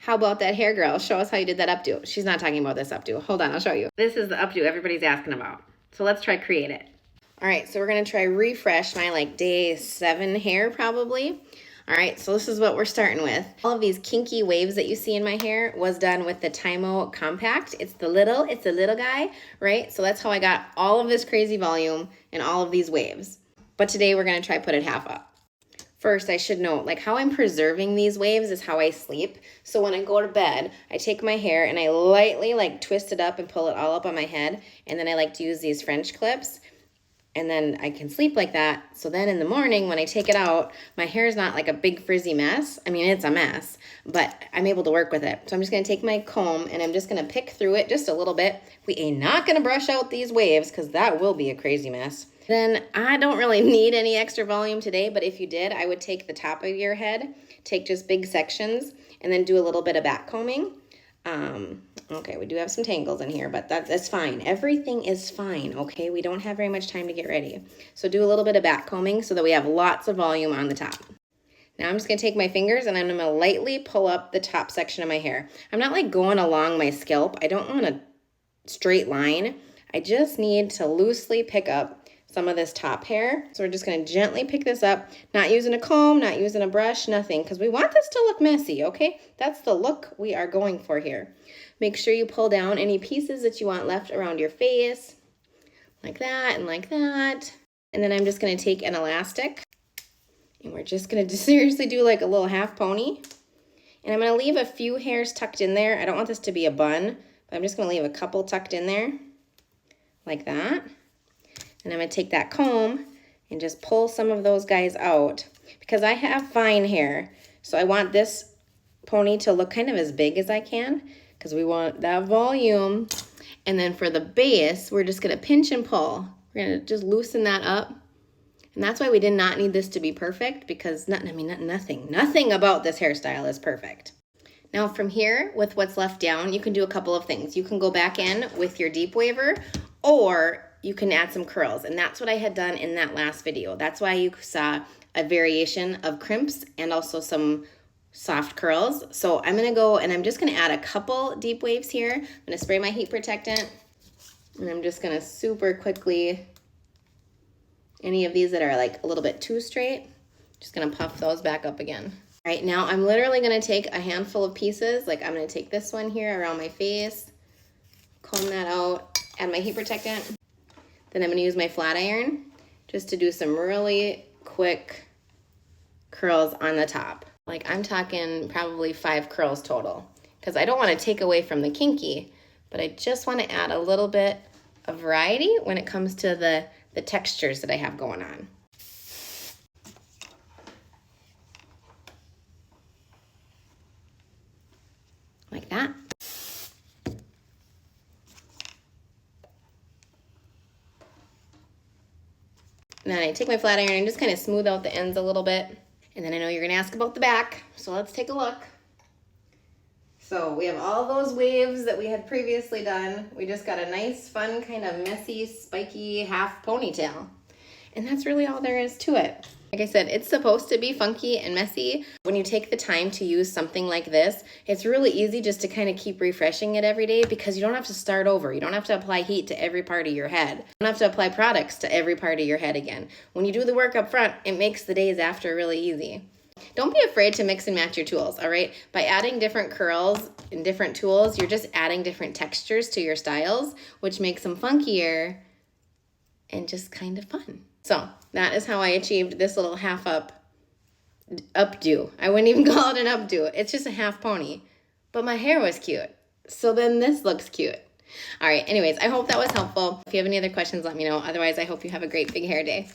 How about that hair, girl? Show us how you did that updo. She's not talking about this updo. Hold on, I'll show you. This is the updo everybody's asking about. So let's try create it. All right, so we're gonna try refresh my like day 7 hair probably. All right, so this is what we're starting with. All of these kinky waves that you see in my hair was done with the Tymo Compact. It's a little guy, right? So that's how I got all of this crazy volume and all of these waves. But today we're gonna try put it half up. First, I should note, like how I'm preserving these waves is how I sleep. So when I go to bed, I take my hair and I lightly like twist it up and pull it all up on my head. And then I like to use these French clips. And then I can sleep like that. So then in the morning when I take it out, my hair is not like a big frizzy mess. I mean, it's a mess, but I'm able to work with it. So I'm just gonna take my comb and I'm just gonna pick through it just a little bit. We ain't not gonna brush out these waves because that will be a crazy mess. Then I don't really need any extra volume today, but if you did, I would take the top of your head, take just big sections, and then do a little bit of back combing. Okay, we do have some tangles in here, but that's fine. Everything is fine, okay? We don't have very much time to get ready. So do a little bit of back combing so that we have lots of volume on the top. Now I'm just gonna take my fingers and I'm gonna lightly pull up the top section of my hair. I'm not like going along my scalp. I don't want a straight line. I just need to loosely pick up some of this top hair. So we're just gonna gently pick this up, not using a comb, not using a brush, nothing, because we want this to look messy, okay? That's the look we are going for here. Make sure you pull down any pieces that you want left around your face, like that and like that. And then I'm just gonna take an elastic and we're just gonna seriously do like a little half pony. And I'm gonna leave a few hairs tucked in there. I don't want this to be a bun, but I'm just gonna leave a couple tucked in there, like that. And I'm gonna take that comb and just pull some of those guys out because I have fine hair. So I want this pony to look kind of as big as I can because we want that volume. And then for the base, we're just gonna pinch and pull. We're gonna just loosen that up. And that's why we did not need this to be perfect because nothing about this hairstyle is perfect. Now from here, with what's left down, you can do a couple of things. You can go back in with your deep waver, or you can add some curls, and that's what I had done in that last video. That's why you saw a variation of crimps and also some soft curls. So I'm gonna go and I'm just gonna add a couple deep waves here. I'm gonna spray my heat protectant, and I'm just gonna super quickly, any of these that are like a little bit too straight, just gonna puff those back up again. All right, now I'm literally gonna take a handful of pieces, like I'm gonna take this one here around my face, comb that out, add my heat protectant. Then I'm gonna use my flat iron just to do some really quick curls on the top. Like I'm talking probably 5 curls total because I don't wanna take away from the kinky, but I just wanna add a little bit of variety when it comes to the textures that I have going on. Like that. And then I take my flat iron and just kind of smooth out the ends a little bit. And then I know you're gonna ask about the back, so let's take a look. So we have all those waves that we had previously done. We just got a nice, fun, kind of messy, spiky half ponytail. And that's really all there is to it. Like I said, it's supposed to be funky and messy. When you take the time to use something like this, it's really easy just to kind of keep refreshing it every day because you don't have to start over. You don't have to apply heat to every part of your head. You don't have to apply products to every part of your head again. When you do the work up front, it makes the days after really easy. Don't be afraid to mix and match your tools, all right? By adding different curls and different tools, you're just adding different textures to your styles, which makes them funkier and just kind of fun. So that is how I achieved this little half updo. I wouldn't even call it an updo. It's just a half pony, but my hair was cute. So then this looks cute. All right, anyways, I hope that was helpful. If you have any other questions, let me know. Otherwise, I hope you have a great big hair day.